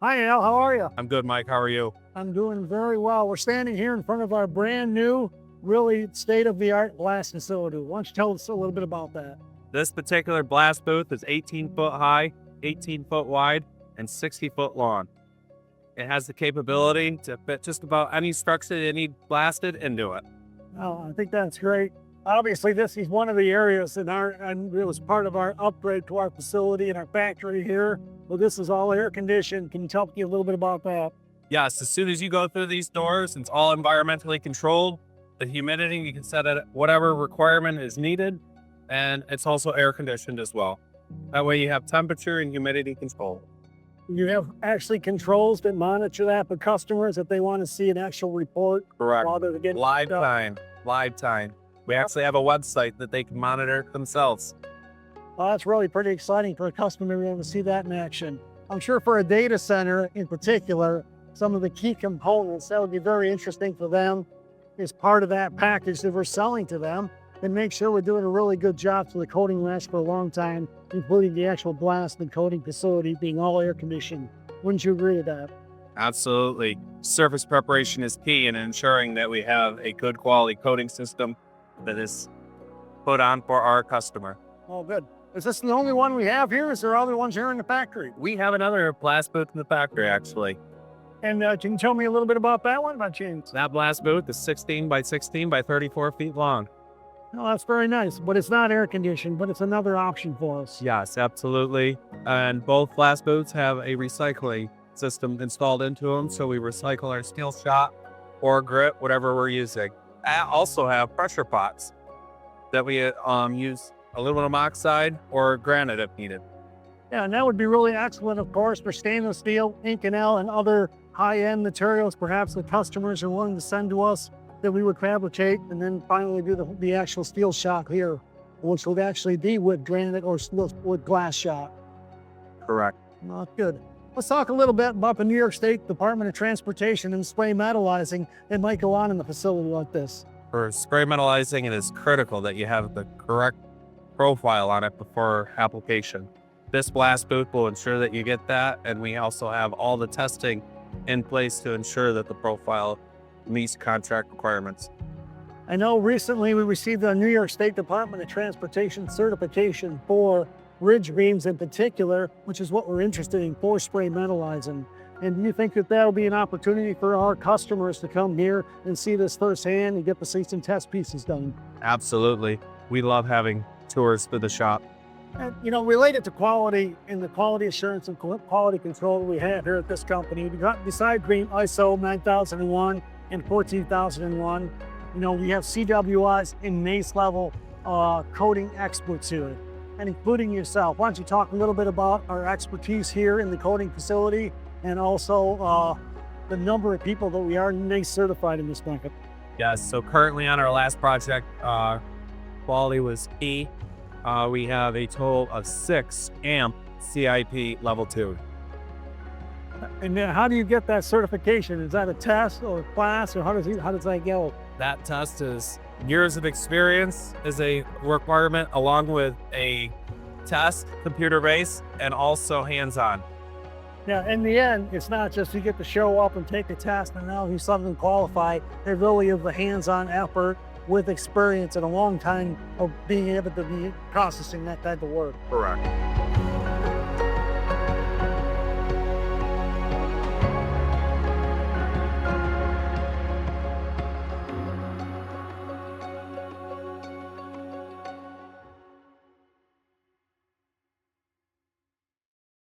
Hi, Al. How are you? I'm good, Mike. How are you? I'm doing very well. We're standing here in front of our brand new, really state-of-the-art blast facility. Why don't you tell us a little bit about that? This particular blast booth is 18 foot high, 18 foot wide, and 60 foot long. It has the capability to fit just about any structure you need blasted into it. Oh, I think that's great. Obviously, this is one of the areas and it was part of our upgrade to our facility and our factory here. Well, this is all air conditioned. Can you tell me a little bit about that? Yes, as soon as you go through these doors, it's all environmentally controlled. The humidity, you can set it at whatever requirement is needed, and it's also air conditioned as well. That way you have temperature and humidity control. You have actually controls that monitor that for customers if they want to see an actual report. Correct. While they're getting Live time. We actually have a website that they can monitor themselves. Well, that's really pretty exciting for a customer to be able to see that in action. I'm sure for a data center in particular, some of the key components that would be very interesting for them is part of that package that we're selling to them, and make sure we're doing a really good job so the coating lasts for a long time, including the actual blast and coating facility being all air conditioned. Wouldn't you agree with that? Absolutely. Surface preparation is key in ensuring that we have a good quality coating system that is put on for our customer. Oh, good. Is this the only one we have here? Is there other ones here in the factory? We have another blast booth in the factory, actually. And can you tell me a little bit about that one by chance? That blast booth is 16 by 16 by 34 feet long. Oh, that's very nice, but it's not air conditioned, but it's another option for us. Yes, absolutely. And both blast booths have a recycling system installed into them, so we recycle our steel shot or grit, whatever we're using. I also have pressure pots that we use aluminum oxide or granite if needed. Yeah, and that would be really excellent, of course, for stainless steel, Inconel, and other high-end materials perhaps the customers are willing to send to us that we would fabricate and then finally do the actual steel shot here, which would actually be with granite or with glass shot. Correct. Not good. Let's talk a little bit about the New York State Department of Transportation and spray metallizing that might go on in a facility like this. For spray metallizing, it is critical that you have the correct profile on it before application. This blast booth will ensure that you get that, and we also have all the testing in place to ensure that the profile meets contract requirements. I know recently we received the New York State Department of Transportation certification for ridge beams in particular, which is what we're interested in for spray metallizing. And do you think that that'll be an opportunity for our customers to come here and see this firsthand and get to see some test pieces done? Absolutely. We love having tours to the shop. And, you know, related to quality and the quality assurance and quality control we have here at this company, besides being ISO 9001 and 14001, you know, we have CWIs and NACE level coating experts here, and including yourself. Why don't you talk a little bit about our expertise here in the coating facility and also the number of people that we are NACE certified in this market? Yes, so currently on our last project, quality was key. We have a total of 6 AMP CIP level 2. And how do you get that certification? Is that a test or a class, or how does that go? That test is years of experience is a requirement, along with a test, computer-based, and also hands-on. Yeah, in the end, it's not just you get to show up and take a test and now you suddenly qualify. It really is the hands-on effort with experience and a long time of being able to be processing that type of work. Correct.